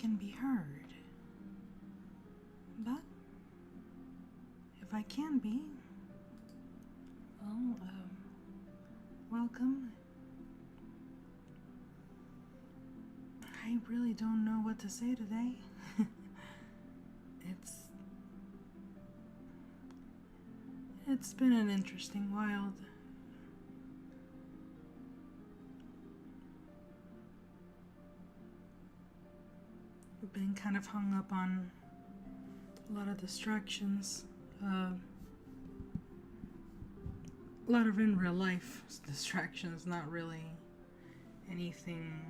can be heard. But if I can be, well, welcome. I really don't know what to say today. It's been an interesting while. I've been kind of hung up on a lot of distractions. A lot of in real life distractions, not really anything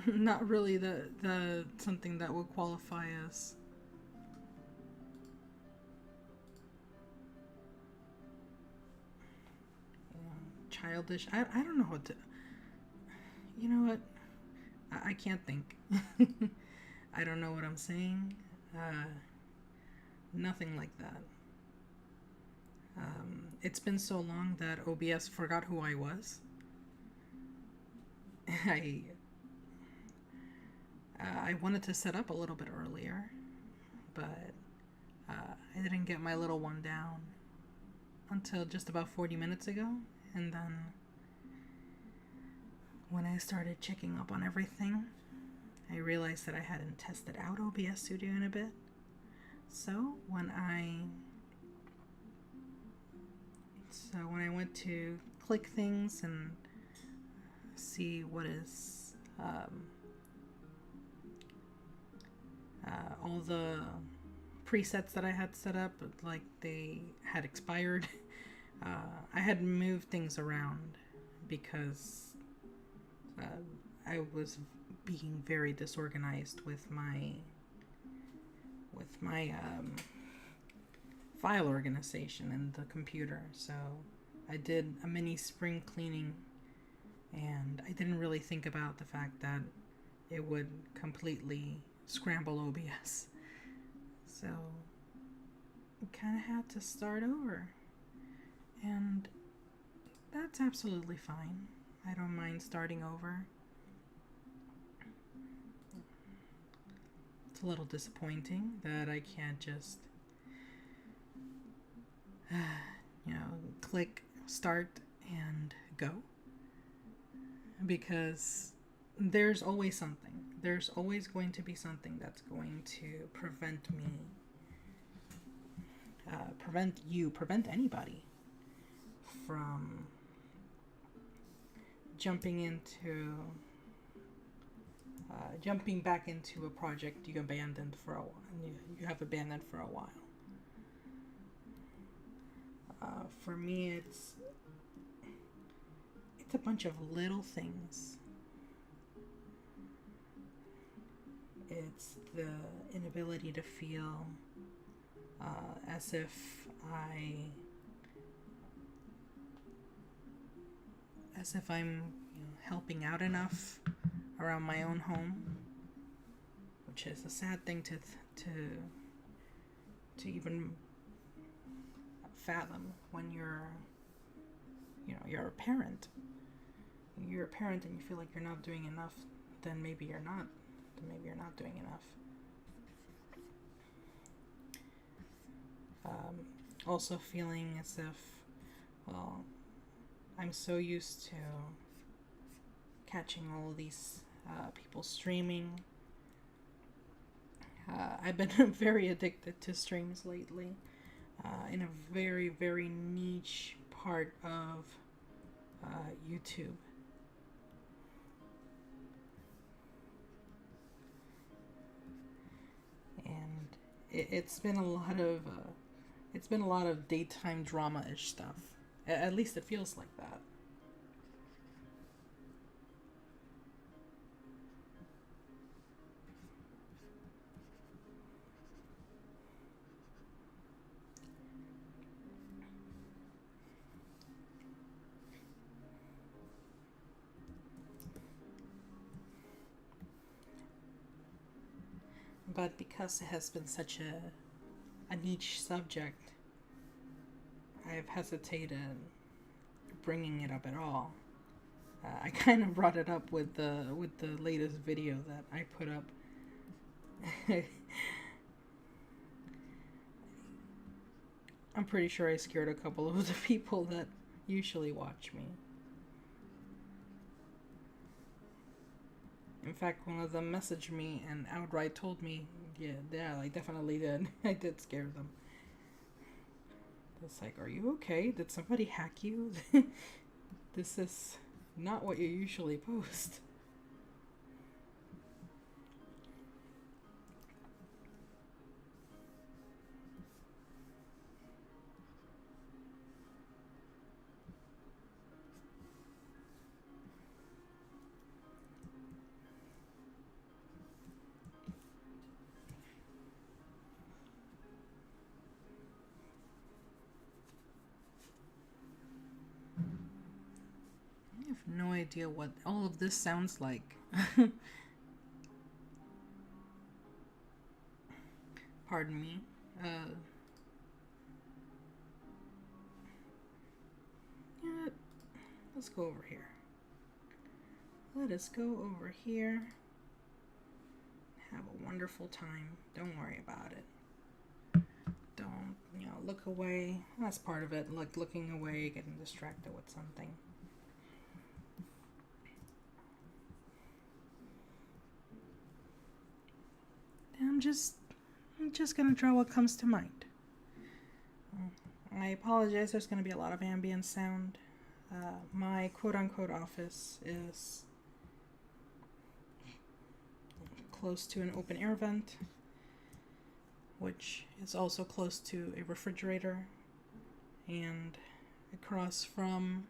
not really the something that would qualify as childish. I don't know what to, you know what, I can't think. I don't know what I'm saying. Nothing like that. It's been so long that OBS forgot who I was. I wanted to set up a little bit earlier, but I didn't get my little one down until just about 40 minutes ago, and then when I started checking up on everything, I realized that I hadn't tested out OBS Studio in a bit. So when I went to click things and see what is all the presets that I had set up, like they had expired. I had moved things around because I was being very disorganized with my file organization in the computer. So I did a mini spring cleaning, and I didn't really think about the fact that it would completely scramble OBS. So I kind of had to start over, and that's absolutely fine. I don't mind starting over. It's a little disappointing that I can't just click start and go, because there's always something. There's always going to be something that's going to prevent me, prevent anybody from jumping back into a project you abandoned for a while. You have abandoned for a while. For me, it's a bunch of little things. It's the inability to feel as if I'm helping out enough around my own home, which is a sad thing to even fathom when you're a parent. When you're a parent and you feel like you're not doing enough, then maybe you're not. Maybe you're not doing enough. Also feeling as if, well, I'm so used to catching all of these people streaming. I've been very addicted to streams lately, in a very, very niche part of YouTube. And it's been a lot of daytime drama-ish stuff. At least it feels like that. But because it has been such a niche subject, I have hesitated bringing it up at all. I kind of brought it up with the latest video that I put up. I'm pretty sure I scared a couple of the people that usually watch me. In fact, one of them messaged me and outright told me, yeah, I definitely did. I did scare them. It's like, are you okay? Did somebody hack you? This is not what you usually post. I have no idea what all of this sounds like. Pardon me. Yeah, let's go over here. Let us go over here. Have a wonderful time. Don't worry about it. Don't, look away. That's part of it. Like looking away, getting distracted with something. I'm just gonna draw what comes to mind. I apologize, there's gonna be a lot of ambient sound. My quote-unquote office is close to an open air vent, which is also close to a refrigerator, and across from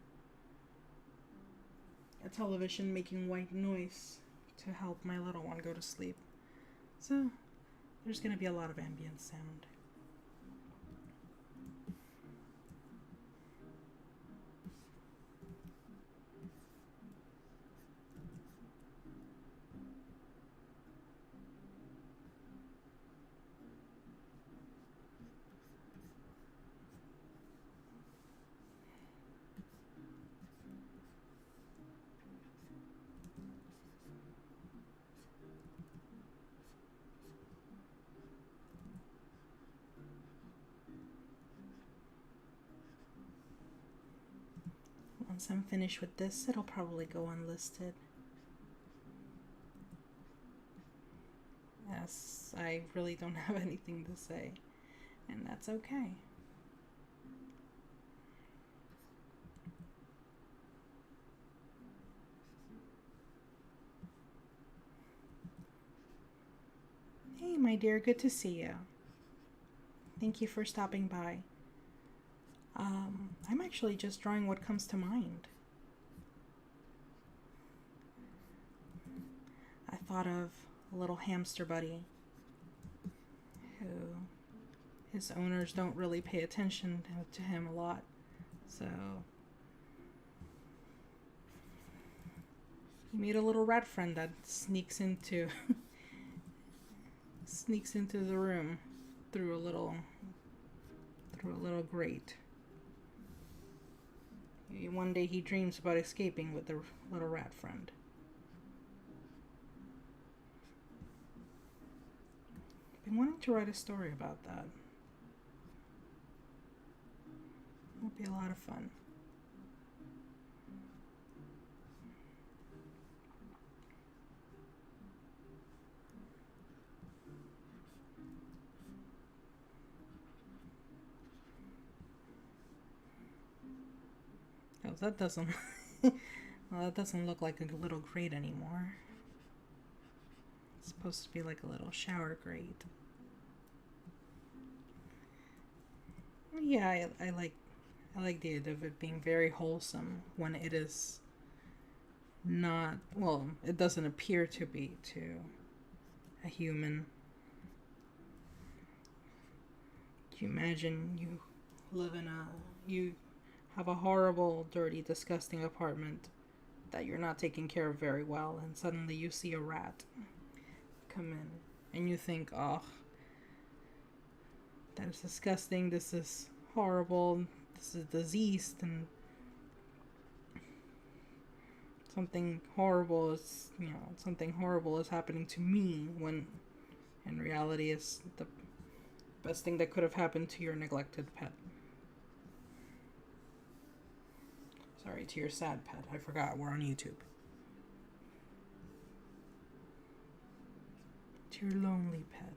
a television making white noise to help my little one go to sleep. So there's going to be a lot of ambient sound. Once I'm finished with this, it'll probably go unlisted. Yes, I really don't have anything to say, and that's okay. Hey, my dear, good to see you. Thank you for stopping by. I'm actually just drawing what comes to mind. I thought of a little hamster buddy who his owners don't really pay attention to him a lot. So he made a little rat friend that sneaks into the room through a little grate. One day he dreams about escaping with the little rat friend. I've been wanting to write a story about that. It'll be a lot of fun. Oh, that doesn't well, that doesn't look like a little grate anymore. It's supposed to be like a little shower grate. Yeah, I like the idea of it being very wholesome when it is not, well, it doesn't appear to be to a human. Can you imagine you have a horrible, dirty, disgusting apartment that you're not taking care of very well, and suddenly you see a rat come in, and you think, oh, that is disgusting, this is horrible, this is diseased, and something horrible is, something horrible is happening to me, when in reality it's the best thing that could have happened to your neglected pet. Sorry, to your sad pet. I forgot, we're on YouTube. To your lonely pet.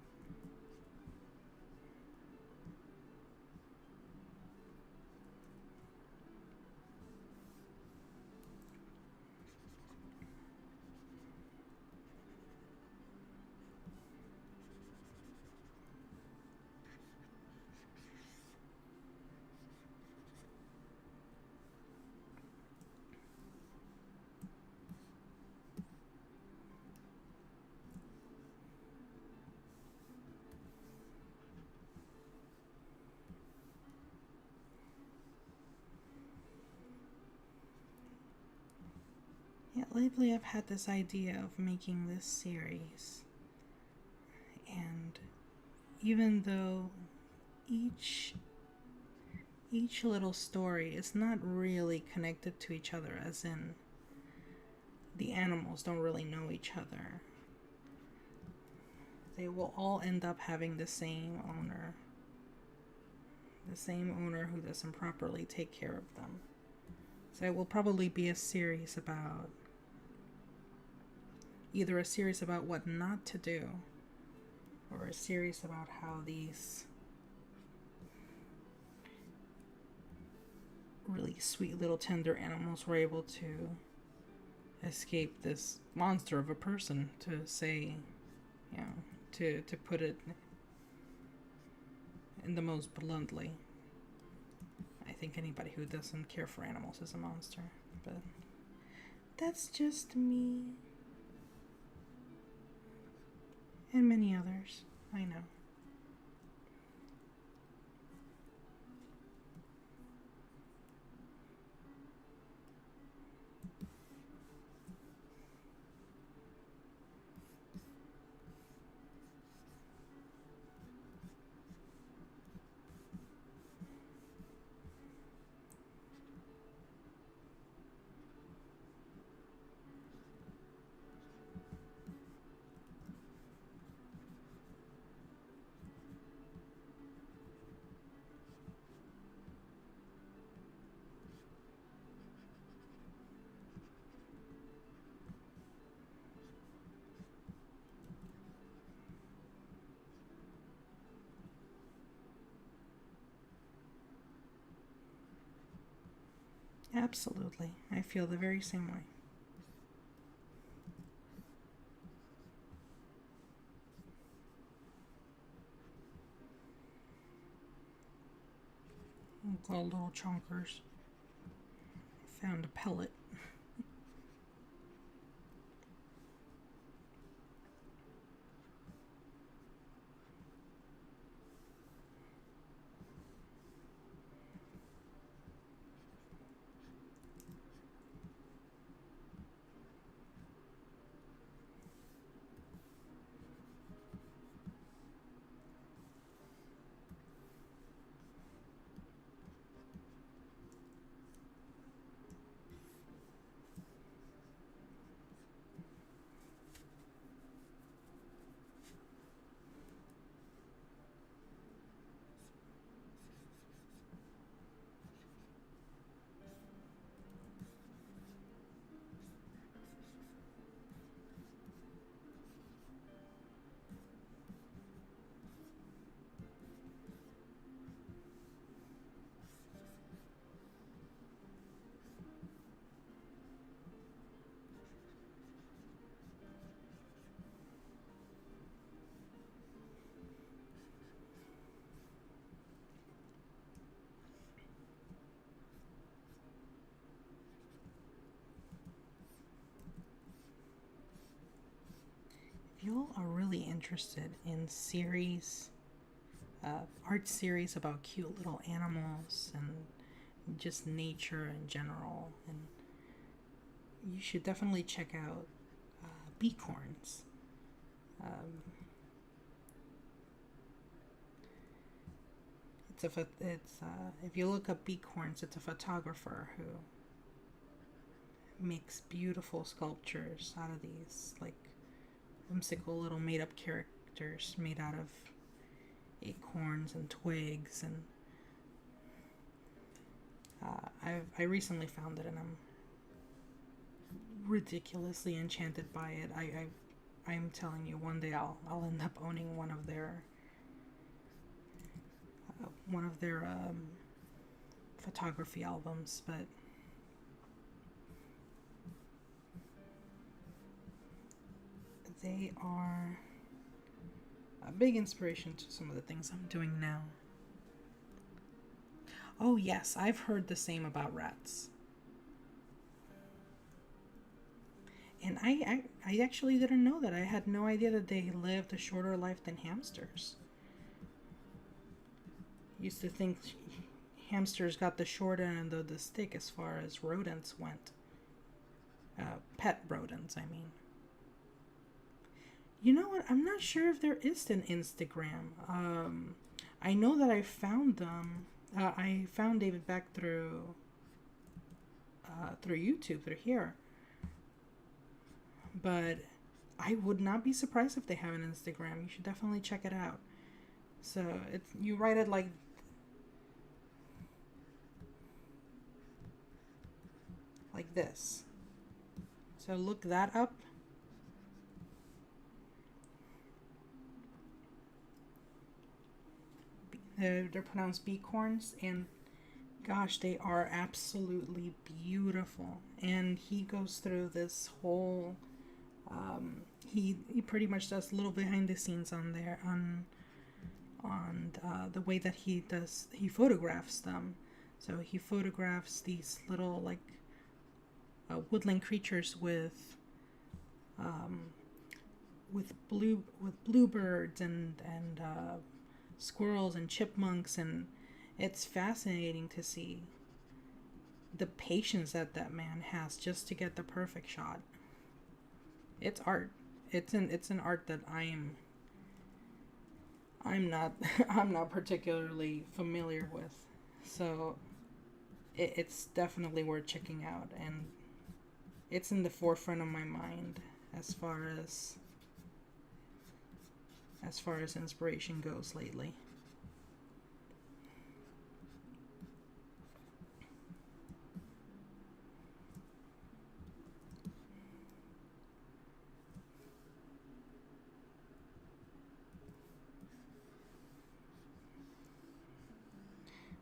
Yeah, lately I've had this idea of making this series, and even though each little story is not really connected to each other, as in the animals don't really know each other, they will all end up having the same owner who doesn't properly take care of them. So it will probably be a series about either a series about what not to do, or a series about how these really sweet little tender animals were able to escape this monster of a person, to say, to put it in the most bluntly. I think anybody who doesn't care for animals is a monster, but that's just me. And many others, I know. Absolutely. I feel the very same way. We'll call little chonkers. Found a pellet. If y'all are really interested in art series about cute little animals and just nature in general, and you should definitely check out Beacorns. If you look up Beacorns, it's a photographer who makes beautiful sculptures out of these, like, whimsical little made-up characters made out of acorns and twigs. And I recently found it, and I'm ridiculously enchanted by it. I'm telling you, one day I'll end up owning one of their photography albums. But they are a big inspiration to some of the things I'm doing now. Oh yes, I've heard the same about rats. And I actually didn't know that. I had no idea that they lived a shorter life than hamsters. Used to think hamsters got the short end of the stick as far as rodents went. Pet rodents, I mean. You know what? I'm not sure if there is an Instagram. I know that I found them. I found David Beck through YouTube, through here. But I would not be surprised if they have an Instagram. You should definitely check it out. So you write it like this. So look that up. They're pronounced beacorns, and gosh, they are absolutely beautiful. And he goes through this whole he pretty much does a little behind the scenes on there on the way that he photographs them. So he photographs these little, like, woodland creatures with bluebirds and squirrels and chipmunks, and it's fascinating to see the patience that man has just to get the perfect shot. It's art. It's an art that I'm not particularly familiar with, so it's definitely worth checking out, and it's in the forefront of my mind as far as inspiration goes lately.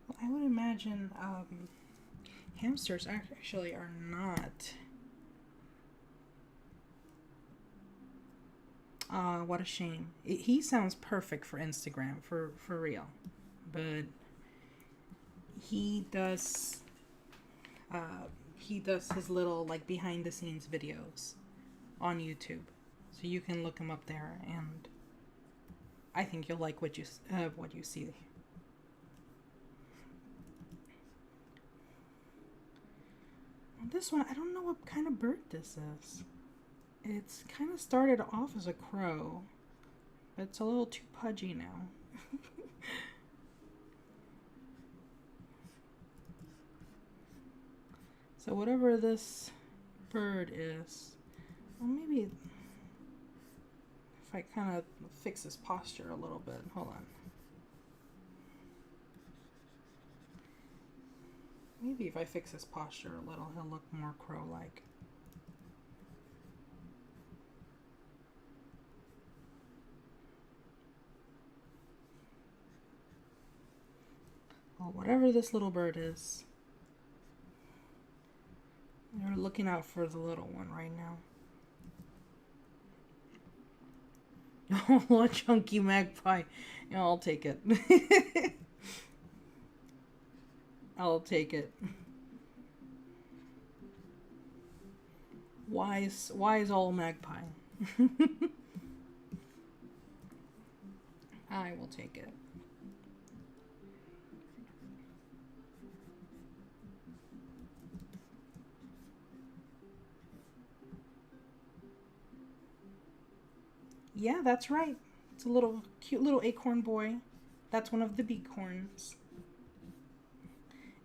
Well, I would imagine hamsters actually are not. What a shame. He sounds perfect for Instagram, for real. But he does his little, like, behind the scenes videos on YouTube. So you can look him up there, and I think you'll like what you see. This one, I don't know what kind of bird this is. It's kind of started off as a crow, but it's a little too pudgy now. So whatever this bird is, well, maybe if I kind of fix his posture a little bit. Hold on. Maybe if I fix his posture a little, he'll look more crow-like. Well, whatever this little bird is, you're looking out for the little one right now. Oh, a chunky magpie. Yeah, I'll take it. I'll take it. Wise old magpie. I will take it. Yeah, that's right. It's a cute little acorn boy. That's one of the beacorns.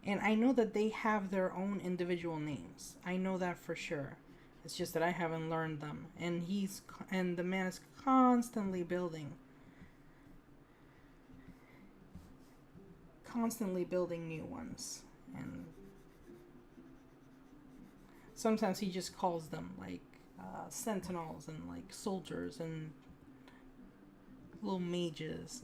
And I know that they have their own individual names. I know that for sure. It's just that I haven't learned them. And the man is constantly building new ones. And sometimes he just calls them like sentinels and like soldiers and little mages.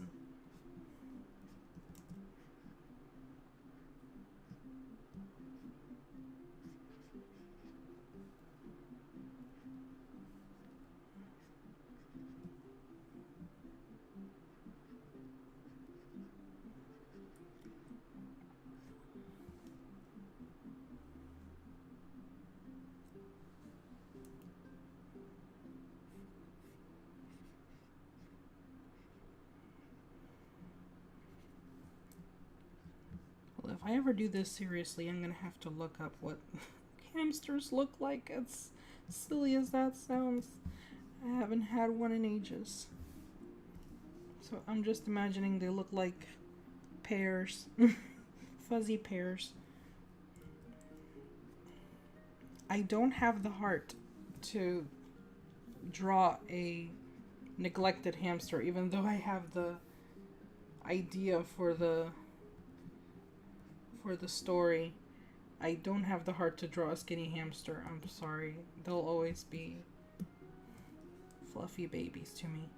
Well, if I ever do this seriously, I'm gonna have to look up what hamsters look like. As silly as that sounds, I haven't had one in ages. So I'm just imagining they look like pears. Fuzzy pears. I don't have the heart to draw a neglected hamster, even though I have the idea for the story. I don't have the heart to draw a skinny hamster. I'm sorry. They'll always be fluffy babies to me.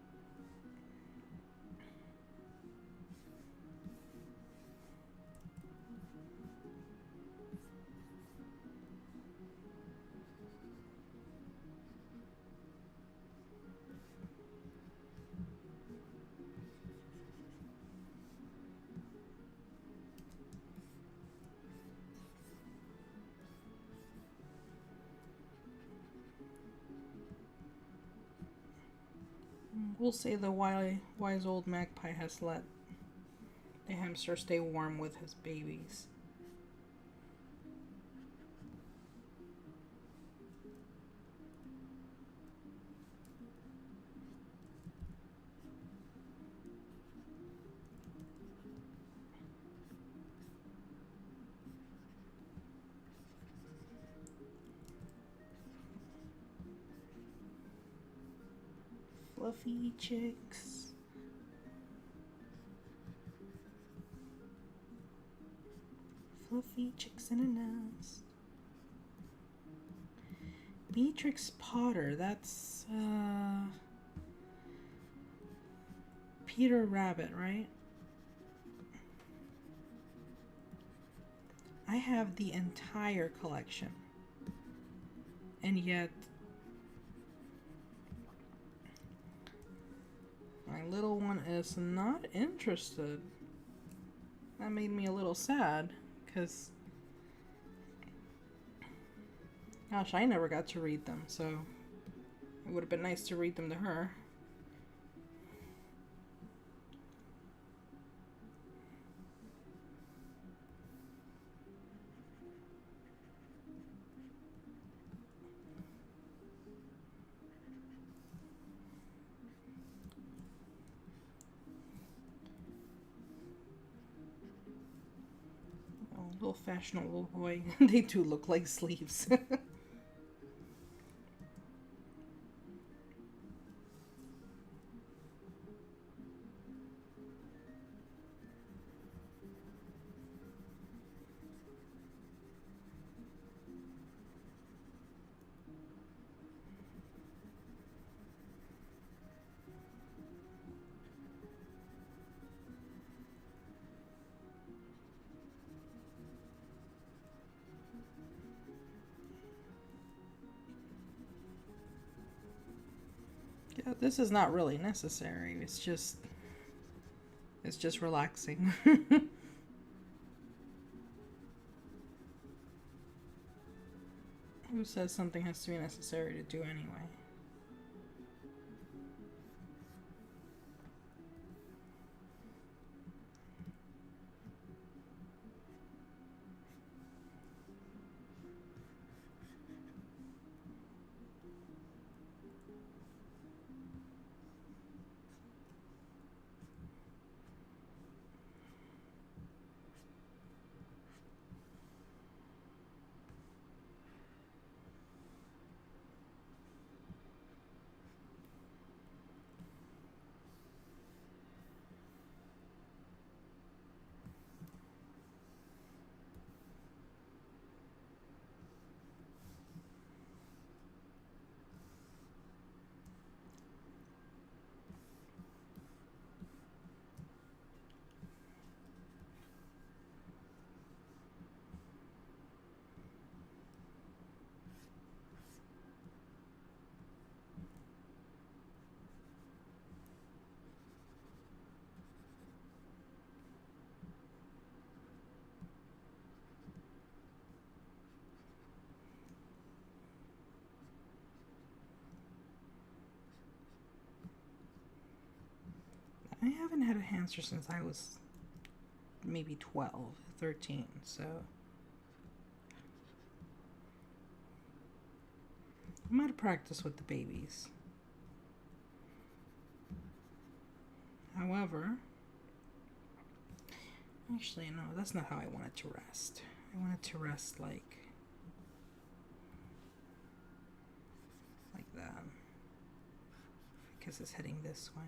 We'll say the wise old magpie has let the hamster stay warm with his babies. Fluffy chicks. Fluffy chicks in a nest. Beatrix Potter, that's Peter Rabbit, right? I have the entire collection. And yet my little one is not interested. That made me a little sad, because gosh, I never got to read them, so it would have been nice to read them to her. Little fashionable boy. They do look like sleeves. Yeah, this is not really necessary. It's just relaxing. Who says something has to be necessary to do anyway? hamster since I was maybe 12, 13, so I'm out of practice with the babies. However, actually, no, that's not how I want it to rest. I want it to rest like that, because it's heading this way.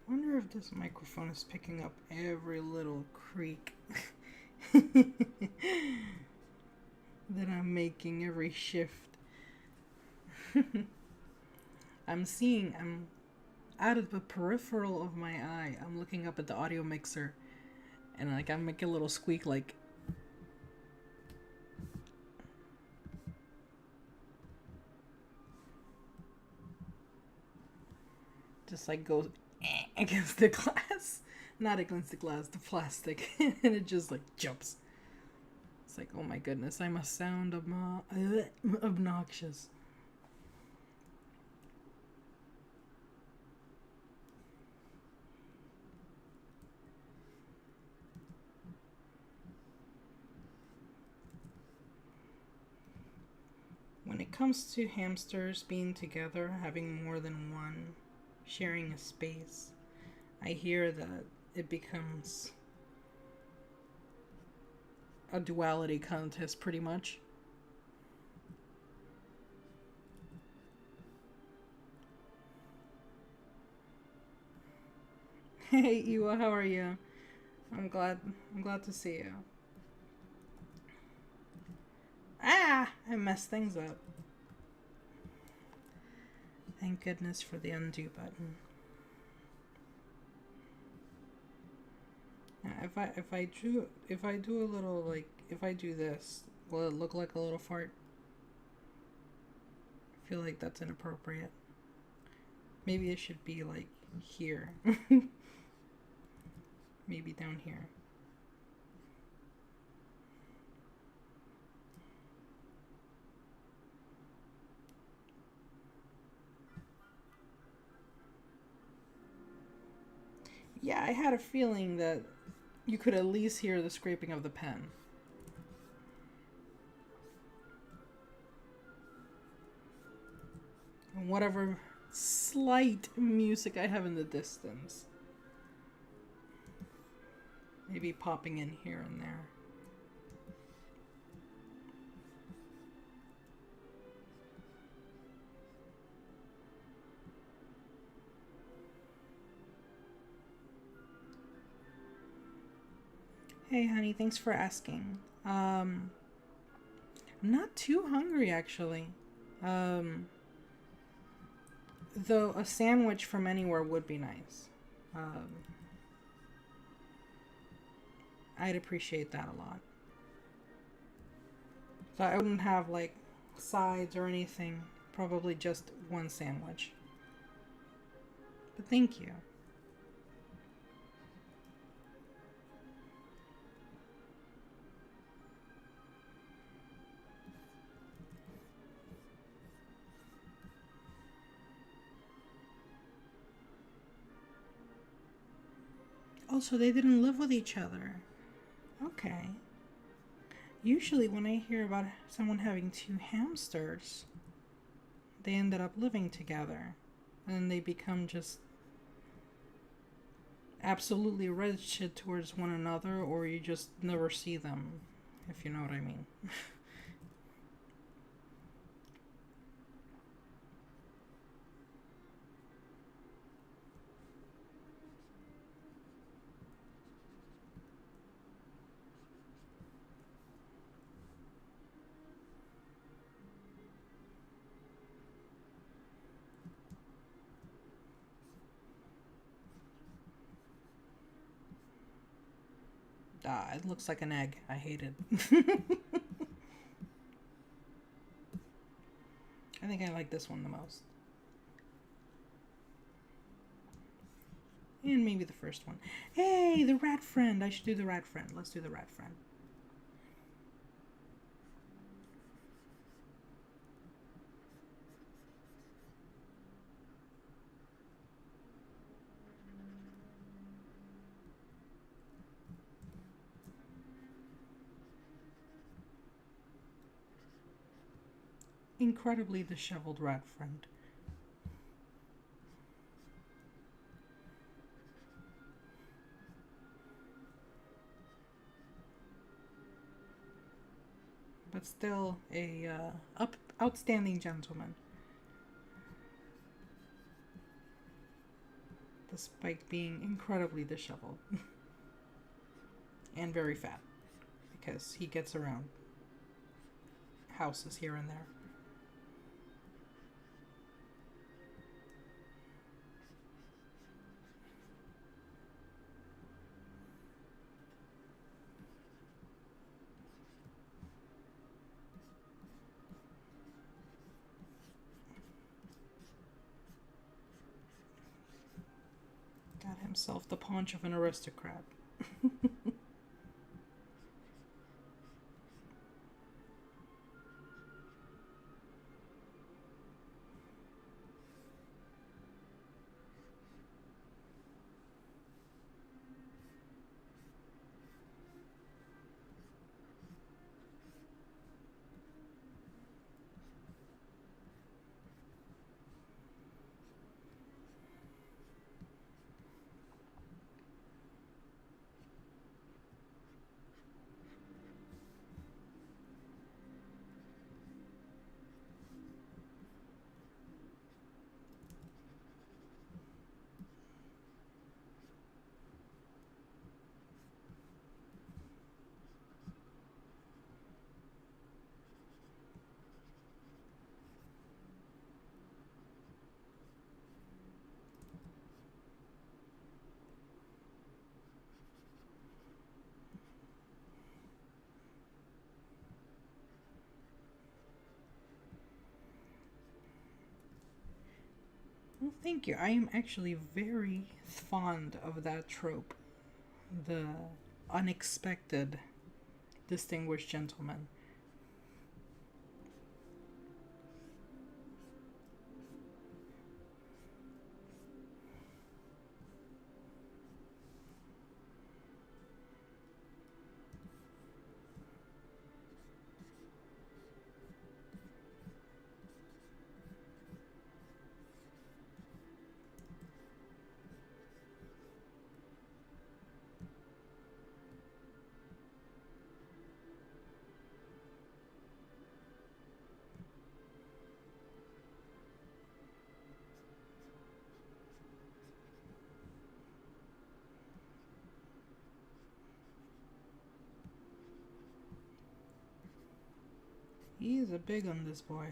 I wonder if this microphone is picking up every little creak that I'm making, every shift. I'm out of the peripheral of my eye, I'm looking up at the audio mixer, and like I'm making a little squeak, like just like goes against the glass. Not against the glass, the plastic. And it just like jumps. It's like, oh my goodness, I must sound obnoxious. When it comes to hamsters being together, having more than one, sharing a space, I hear that it becomes a duality contest, pretty much. Hey, Iwa, how are you? I'm glad to see you. Ah, I messed things up. Thank goodness for the undo button. Now, if I do a little, like, if I do this, will it look like a little fart? I feel like that's inappropriate. Maybe it should be like here. Maybe down here. Yeah, I had a feeling that you could at least hear the scraping of the pen. And whatever slight music I have in the distance. Maybe popping in here and there. Hey honey, thanks for asking. I'm not too hungry actually. Though a sandwich from anywhere would be nice. I'd appreciate that a lot. So I wouldn't have like sides or anything. Probably just one sandwich. But thank you. Oh, so they didn't live with each other. Okay. Usually when I hear about someone having two hamsters, they ended up living together. And they become just absolutely wretched towards one another, or you just never see them, if you know what I mean. Ah, it looks like an egg. I hate it. I think I like this one the most. And maybe the first one. Hey, the rat friend. I should do the rat friend. Let's do the rat friend. Incredibly disheveled rat friend. But still a outstanding gentleman. Despite being incredibly disheveled. And very fat. Because he gets around houses here and there. Got himself the paunch of an aristocrat. Well, thank you. I am actually very fond of that trope. The unexpected distinguished gentleman. He is a big on this boy.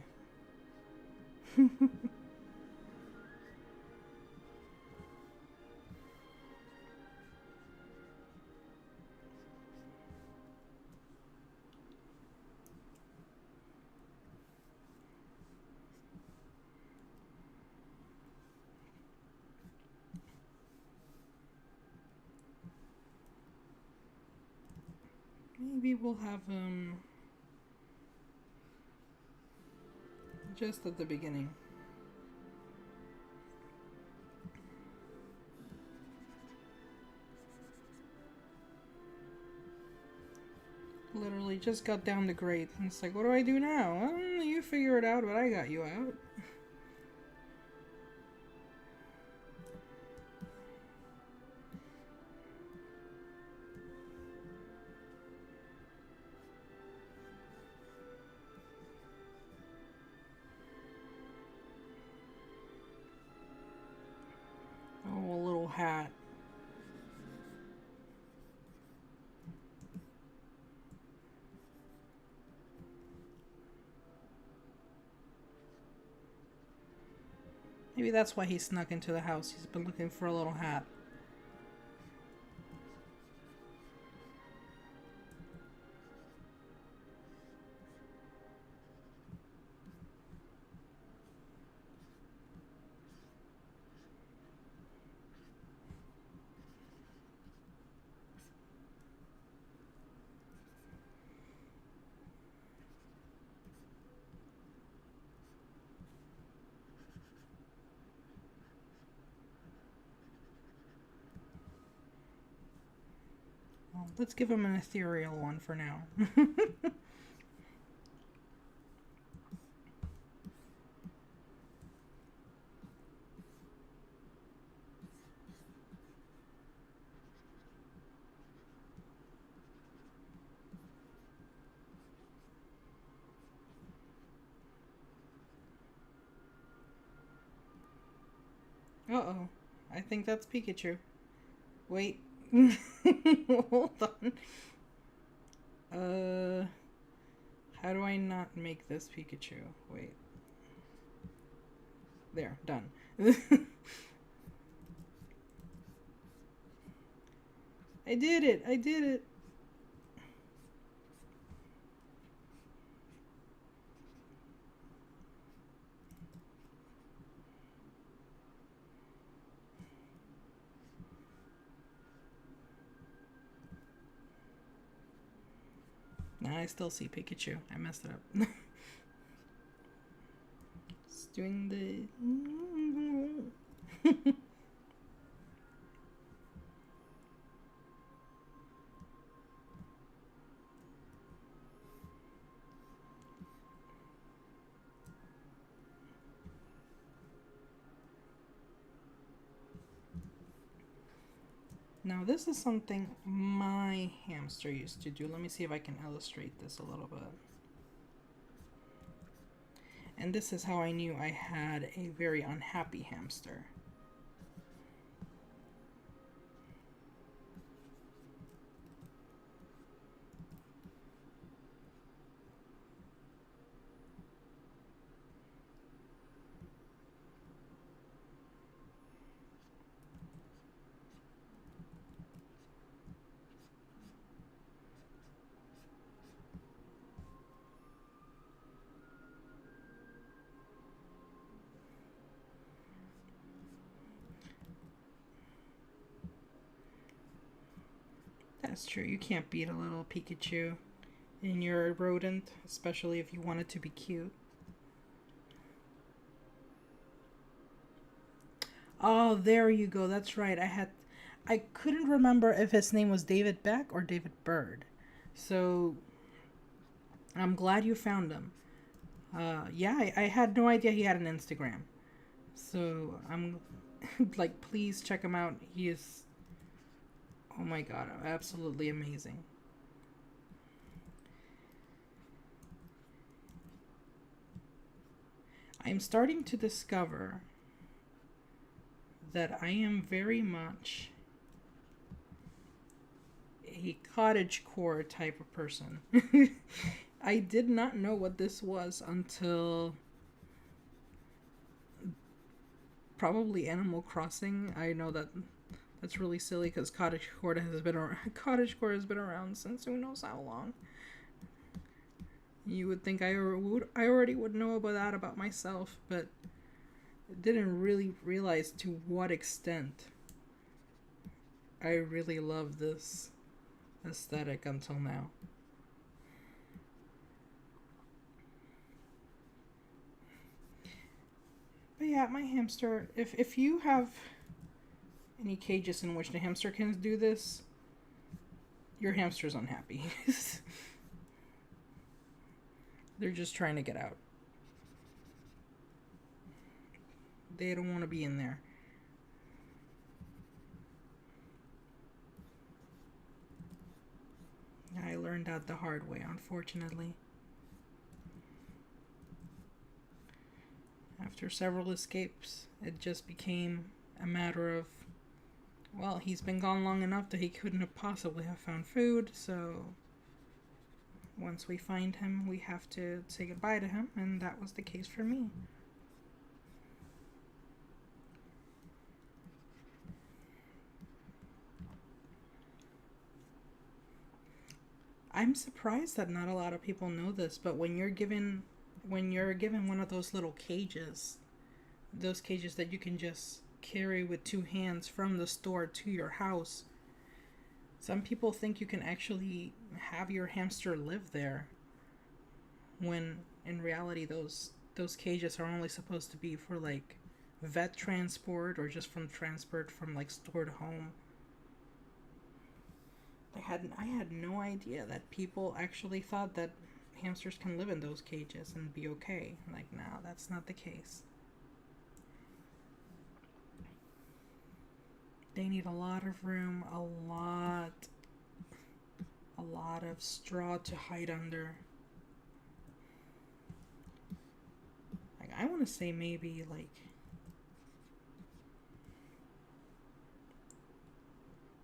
Maybe we'll have him just at the beginning. Literally just got down the grate and it's like, what do I do now? Well, you figure it out, but I got you out. Oh, a little hat. Maybe that's why he snuck into the house. He's been looking for a little hat. Well, let's give him an ethereal one for now. Uh-oh. I think that's Pikachu. Wait. Hold on. How do I not make this Pikachu? Wait. There, done. I did it! I did it! Nah, I still see Pikachu. I messed it up. Just doing the... Now this is something my hamster used to do. Let me see if I can illustrate this a little bit. And this is how I knew I had a very unhappy hamster. That's true. You can't beat a little Pikachu in your rodent, especially if you want it to be cute. Oh, there you go. That's right. I couldn't remember if his name was David Beck or David Bird. So I'm glad you found him. Yeah, I had no idea he had an Instagram. So I'm like, please check him out. He is, oh my god, absolutely amazing. I'm starting to discover that I am very much a cottagecore type of person. I did not know what this was until probably Animal Crossing. I know that that's really silly because cottagecore has been around since who knows how long. You would think I already would know about that about myself, but didn't really realize to what extent I really love this aesthetic until now. But yeah, my hamster, if you have any cages in which the hamster can do this, your hamster's unhappy. They're just trying to get out. They don't want to be in there. I learned that the hard way, unfortunately. After several escapes, it just became a matter of, well, he's been gone long enough that he couldn't have possibly have found food, so once we find him, we have to say goodbye to him, and that was the case for me. I'm surprised that not a lot of people know this, but when you're given one of those little cages, those cages that you can just carry with two hands from the store to your house, some people think you can actually have your hamster live there, when in reality those cages are only supposed to be for like vet transport or just from transport from like store to home. I had no idea that people actually thought that hamsters can live in those cages and be okay. Like, no, that's not the case. They need a lot of room, a lot of straw to hide under. Like, I want to say maybe like,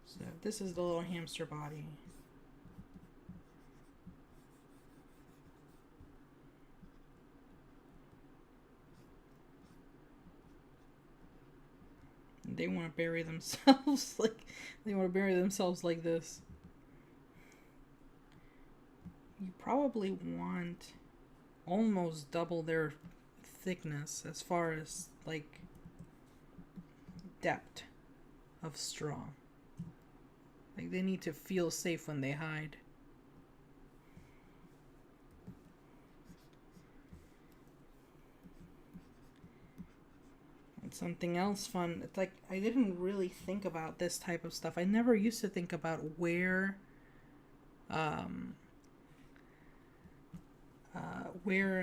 so this is the little hamster body. They want to bury themselves like this. You probably want almost double their thickness as far as like depth of straw. Like, they need to feel safe when they hide. And something else fun, it's like I didn't really think about this type of stuff. I never used to think about where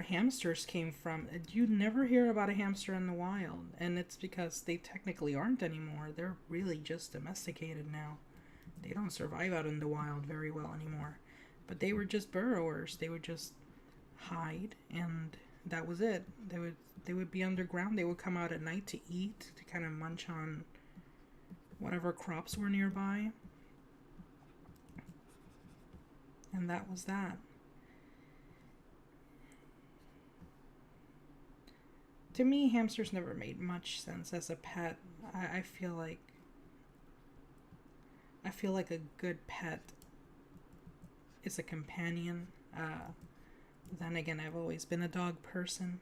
hamsters came from. You never hear about a hamster in the wild, and it's because they technically aren't anymore. They're really just domesticated now. They don't survive out in the wild very well anymore. But they were just burrowers. They would just hide, and that was it. They would be underground. They would come out at night to eat, to kind of munch on whatever crops were nearby. And that was that. To me, hamsters never made much sense as a pet. I feel like a good pet is a companion. Then again, I've always been a dog person.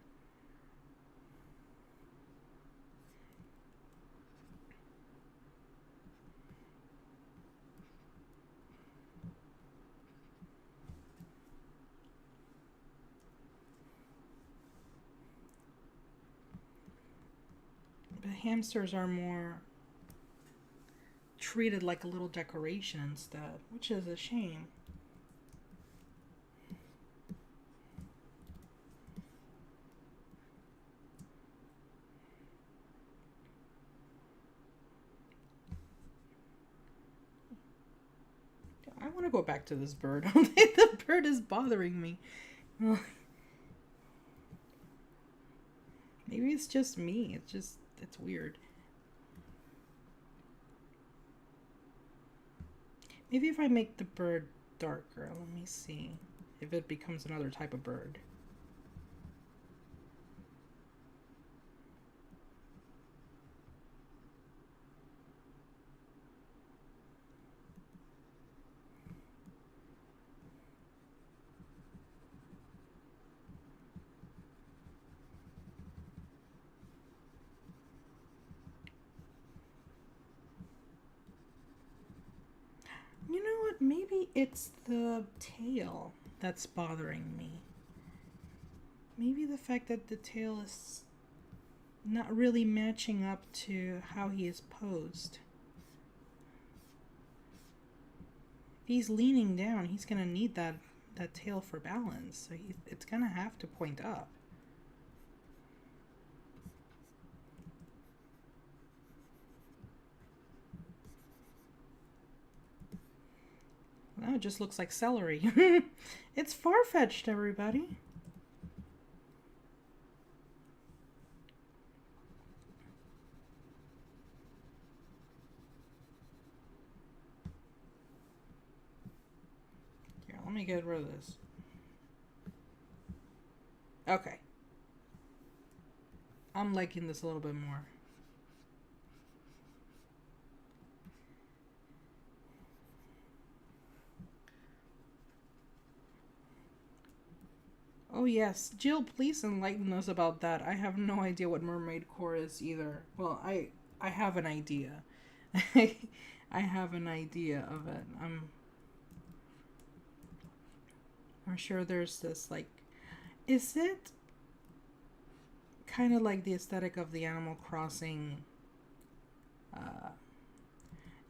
But hamsters are more treated like a little decoration instead, which is a shame. I want to go back to this bird. The bird is bothering me. Maybe it's just me. It's weird. Maybe if I make the bird darker, let me see. if it becomes another type of bird. You know what? Maybe it's the tail that's bothering me. Maybe the fact that the tail is not really matching up to how he is posed. If he's leaning down, he's going to need that tail for balance. So it's going to have to point up. Now it just looks like celery. It's far-fetched, everybody. Here, let me get rid of this. Okay. I'm liking this a little bit more. Oh yes, Jill, please enlighten us about that. I have no idea what mermaid core is either. Well, I have an idea. I have an idea of it. I'm sure there's this, like, is it kind of like the aesthetic of the Animal Crossing?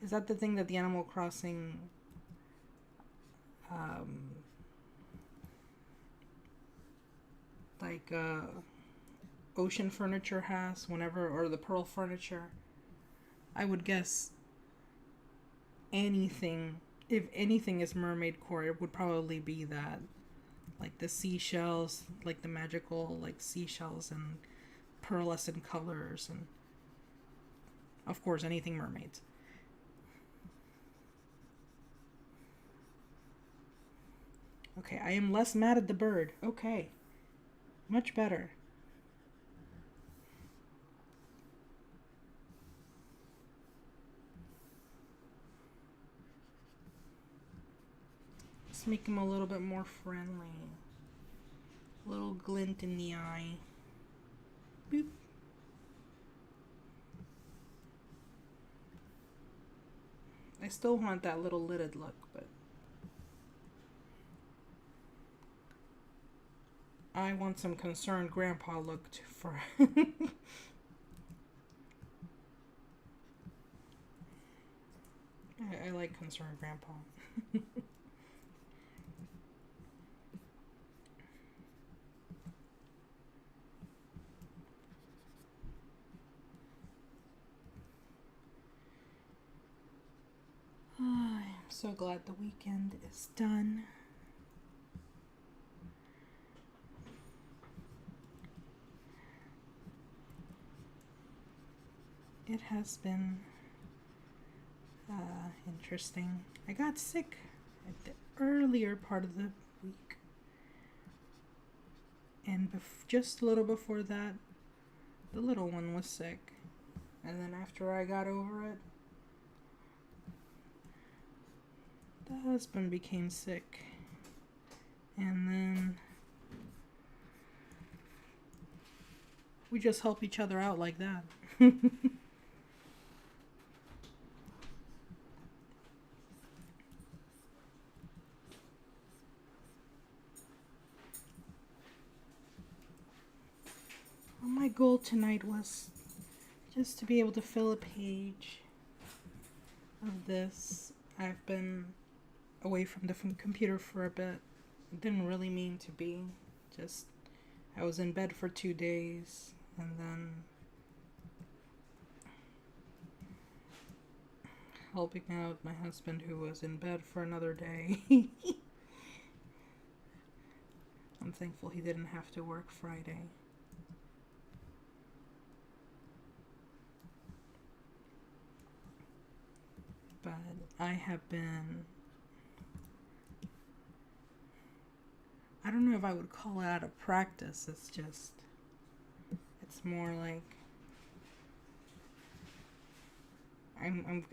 Is that the thing that the Animal Crossing like ocean furniture has whenever, or the pearl furniture? I would guess anything, if anything is mermaid core, it would probably be that, like the seashells, like the magical like seashells and pearlescent colors, and of course anything mermaids. Okay, I am less mad at the bird. Okay. Much better. Let's make him a little bit more friendly. A little glint in the eye. Boop. I still want that little lidded look, but I want some concerned grandpa look for I like concerned grandpa. I'm so glad the weekend is done. It has been interesting. I got sick at the earlier part of the week, and just a little before that, the little one was sick, and then after I got over it, the husband became sick, and then we just help each other out like that. Well, my goal tonight was just to be able to fill a page of this. I've been away from the computer for a bit. It didn't really mean to be. Just, I was in bed for 2 days, and then helping out my husband who was in bed for another day. I'm thankful he didn't have to work Friday. But I have been I don't know if I would call it out of practice. It's more like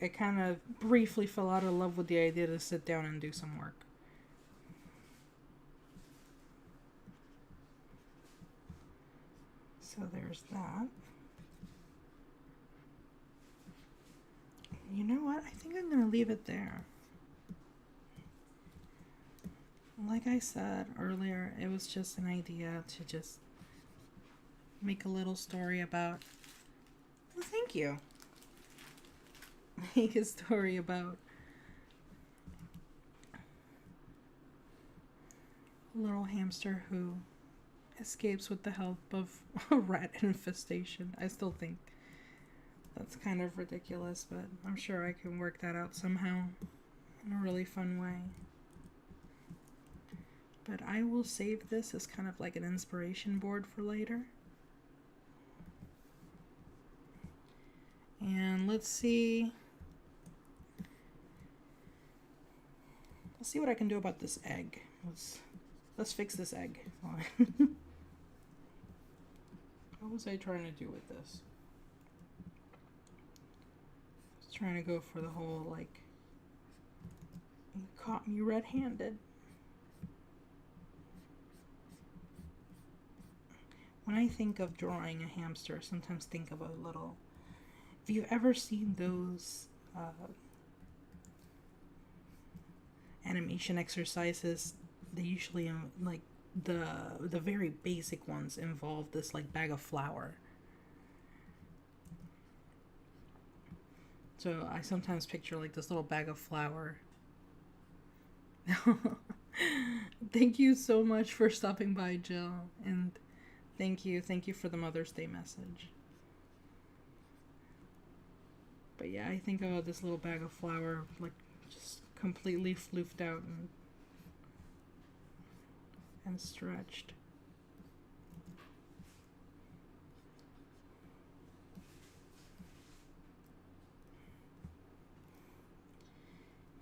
I kind of briefly fell out of love with the idea to sit down and do some work. So there's that. You know what? I think I'm going to leave it there. Like I said earlier, it was just an idea to just make a little story about... Well, thank you. Make a story about a little hamster who escapes with the help of a rat infestation. I still think that's kind of ridiculous, but I'm sure I can work that out somehow in a really fun way. But I will save this as kind of like an inspiration board for later. And let's see what I can do about this egg. Let's fix this egg. What was I trying to do with this? I was trying to go for the whole, like, you caught me red-handed. When I think of drawing a hamster, I sometimes think of a little... If you've ever seen those animation exercises, they usually, like, the very basic ones involve this, like, bag of flour. So I sometimes picture, like, this little bag of flour. Thank you so much for stopping by, Jill, and thank you for the Mother's Day message. But yeah, I think about this little bag of flour, like, just completely floofed out and stretched.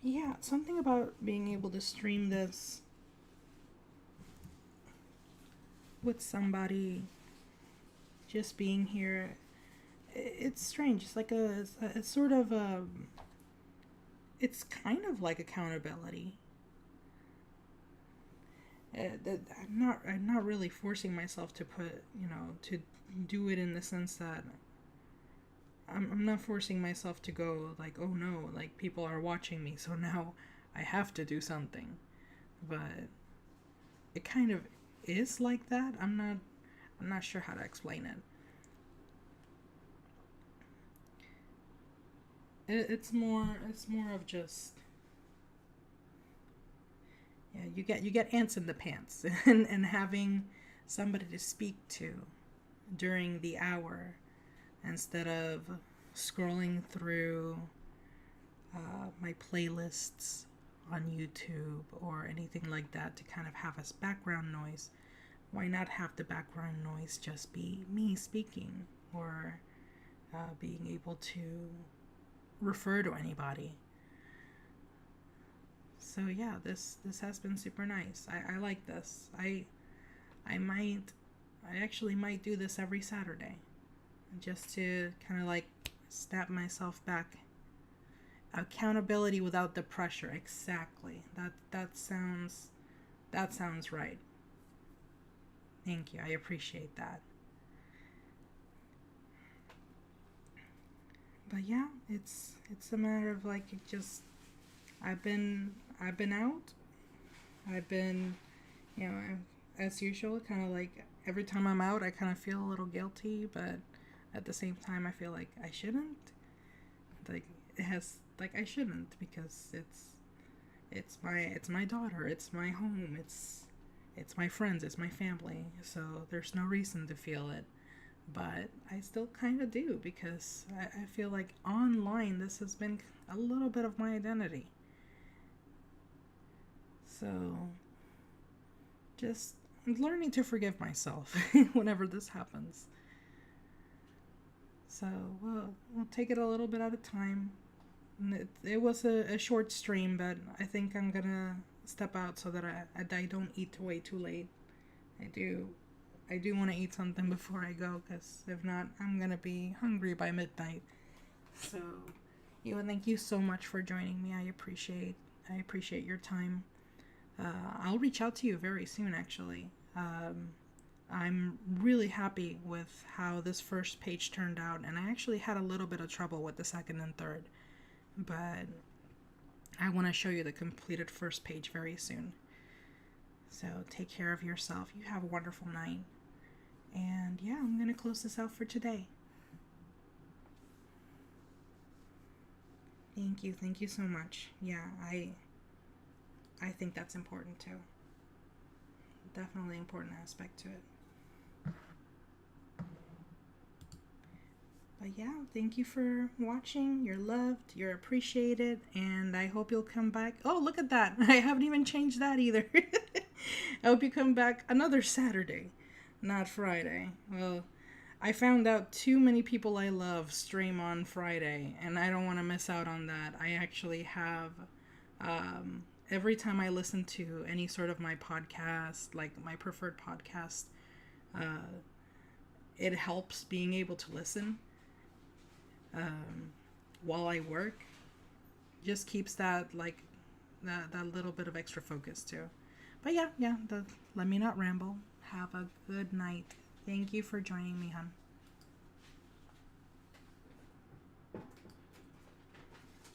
Yeah, something about being able to stream this with somebody just being here, it's strange. It's like a sort of it's kind of like accountability. I'm not really forcing myself to to do it in the sense that I'm not forcing myself to go like, oh no, like people are watching me, so now I have to do something. But it kind of is like that. I'm not sure how to explain it. It's more of just, yeah, you get ants in the pants and having somebody to speak to during the hour instead of scrolling through my playlists on YouTube or anything like that to kind of have as background noise. Why not have the background noise just be me speaking or being able to refer to anybody? So yeah, this has been super nice. I like this. I actually might do this every Saturday just to kind of like snap myself back. Accountability without the pressure. Exactly. That sounds right. Thank you. I appreciate that. But yeah, it's a matter of like, it just I've been out. I've been, as usual, kind of like every time I'm out, I kind of feel a little guilty, but at the same time, I feel like I shouldn't. Like I shouldn't, because it's my daughter, it's my home, it's my friends, it's my family. So there's no reason to feel it, but I still kind of do, because I feel like online this has been a little bit of my identity. So just learning to forgive myself whenever this happens. So we'll take it a little bit at a time. It was a short stream, but I think I'm gonna step out so that I don't eat way too late. I do want to eat something before I go, because if not, I'm gonna be hungry by midnight. So, thank you so much for joining me. I appreciate your time. I'll reach out to you very soon, actually. I'm really happy with how this first page turned out, and I actually had a little bit of trouble with the second and third, but I want to show you the completed first page very soon. So take care of yourself. You have a wonderful night. And yeah, I'm going to close this out for today. Thank you. Thank you so much. Yeah, I think that's important too. Definitely important aspect to it. But yeah, thank you for watching. You're loved, you're appreciated, and I hope you'll come back. Oh, look at that. I haven't even changed that either. I hope you come back another Saturday, not Friday. Well, I found out too many people I love stream on Friday, and I don't want to miss out on that. I actually have, every time I listen to any sort of my podcast, like my preferred podcast, it helps being able to listen while I work. Just keeps that, like, that little bit of extra focus too. But yeah, let me not ramble. Have a good night. Thank you for joining me, hon.